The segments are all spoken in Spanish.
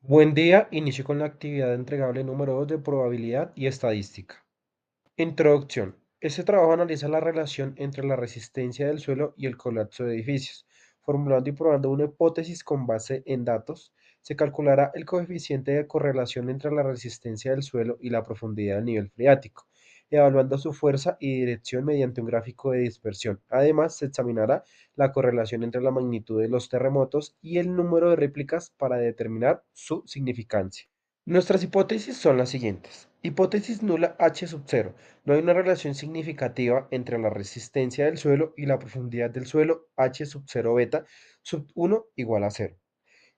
Buen día, inicio con la actividad entregable número 2 de probabilidad y estadística. Introducción. Este trabajo analiza la relación entre la resistencia del suelo y el colapso de edificios. Formulando y probando una hipótesis con base en datos, se calculará el coeficiente de correlación entre la resistencia del suelo y la profundidad del nivel freático, evaluando su fuerza y dirección mediante un gráfico de dispersión. Además, se examinará la correlación entre la magnitud de los terremotos y el número de réplicas para determinar su significancia. Nuestras hipótesis son las siguientes. Hipótesis nula H sub 0. No hay una relación significativa entre la resistencia del suelo y la profundidad del suelo H sub 0 beta sub 1 igual a 0.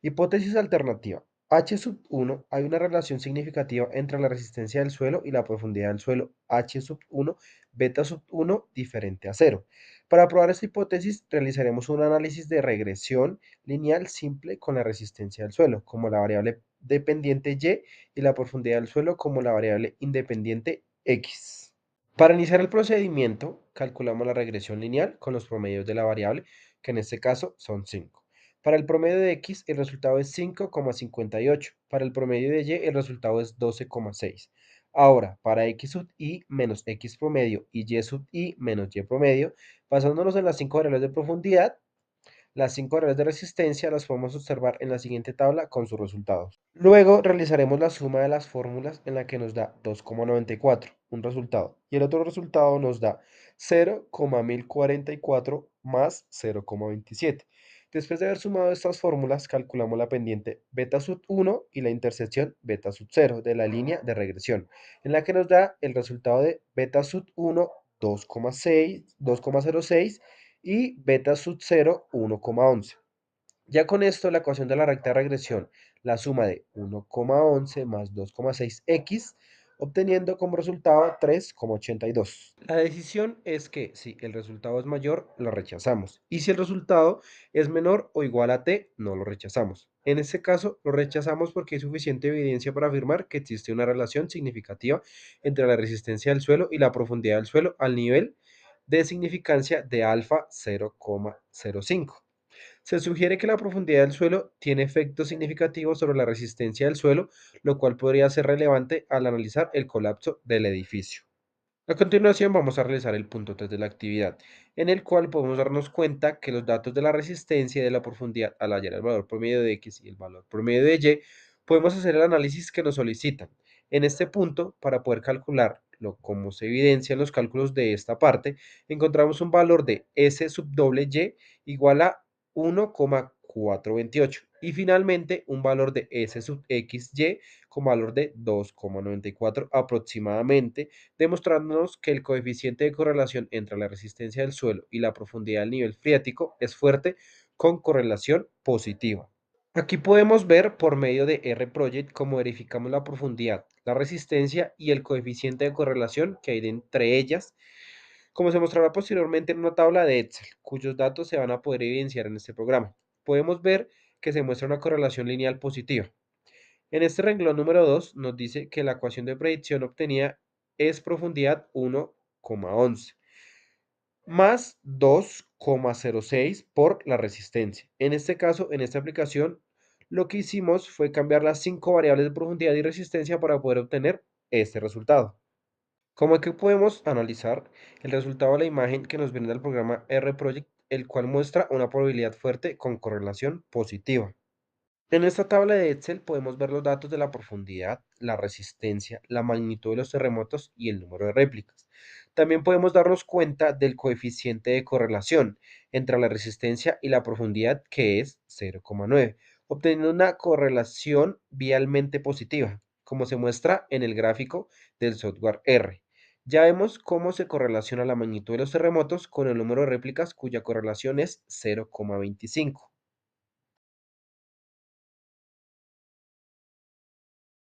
Hipótesis alternativa. H sub 1. Hay una relación significativa entre la resistencia del suelo y la profundidad del suelo H sub 1 beta sub 1 diferente a 0. Para probar esta hipótesis realizaremos un análisis de regresión lineal simple con la resistencia del suelo como la variable dependiente y y la profundidad del suelo como la variable independiente x. Para iniciar el procedimiento, calculamos la regresión lineal con los promedios de la variable, que en este caso son 5. Para el promedio de x, el resultado es 5,58. Para el promedio de y, el resultado es 12,6. Ahora, para x sub i menos x promedio y y sub i menos y promedio, basándonos en las 5 variables de profundidad, las 5 variables de resistencia las podemos observar en la siguiente tabla con sus resultados. Luego realizaremos la suma de las fórmulas en la que nos da 2,94, un resultado, y el otro resultado nos da 0,1044 más 0,27. Después de haber sumado estas fórmulas, calculamos la pendiente beta sub 1 y la intersección beta sub 0 de la línea de regresión, en la que nos da el resultado de beta sub 1 2,6, 2,06 y beta sub 0 1,11. Ya con esto, la ecuación de la recta de regresión, la suma de 1,11 más 2,6x, obteniendo como resultado 3,82. La decisión es que si el resultado es mayor, lo rechazamos. Y si el resultado es menor o igual a t, no lo rechazamos. En este caso, lo rechazamos porque hay suficiente evidencia para afirmar que existe una relación significativa entre la resistencia del suelo y la profundidad del suelo al nivel de significancia de alfa 0,05. Se sugiere que la profundidad del suelo tiene efectos significativos sobre la resistencia del suelo, lo cual podría ser relevante al analizar el colapso del edificio. A continuación vamos a realizar el punto 3 de la actividad, en el cual podemos darnos cuenta que los datos de la resistencia y de la profundidad al hallar el valor promedio de X y el valor promedio de Y, podemos hacer el análisis que nos solicitan. En este punto, para poder calcularlo como se evidencia en los cálculos de esta parte, encontramos un valor de S sub doble Y igual a 1,428 y finalmente un valor de S sub XY con valor de 2,94 aproximadamente, demostrándonos que el coeficiente de correlación entre la resistencia del suelo y la profundidad del nivel freático es fuerte con correlación positiva. Aquí podemos ver por medio de RProject cómo verificamos la profundidad, la resistencia y el coeficiente de correlación que hay entre ellas, como se mostrará posteriormente en una tabla de Excel, cuyos datos se van a poder evidenciar en este programa. Podemos ver que se muestra una correlación lineal positiva. En este renglón número 2 nos dice que la ecuación de predicción obtenida es profundidad 1,11 más 2,06 por la resistencia. En este caso, en esta aplicación, lo que hicimos fue cambiar las 5 variables de profundidad y resistencia para poder obtener este resultado. Como aquí podemos analizar el resultado de la imagen que nos brinda el programa RProject, el cual muestra una probabilidad fuerte con correlación positiva. En esta tabla de Excel podemos ver los datos de la profundidad, la resistencia, la magnitud de los terremotos y el número de réplicas. También podemos darnos cuenta del coeficiente de correlación entre la resistencia y la profundidad, que es 0,9, obteniendo una correlación vialmente positiva, como se muestra en el gráfico del software R. Ya vemos cómo se correlaciona la magnitud de los terremotos con el número de réplicas, cuya correlación es 0,25.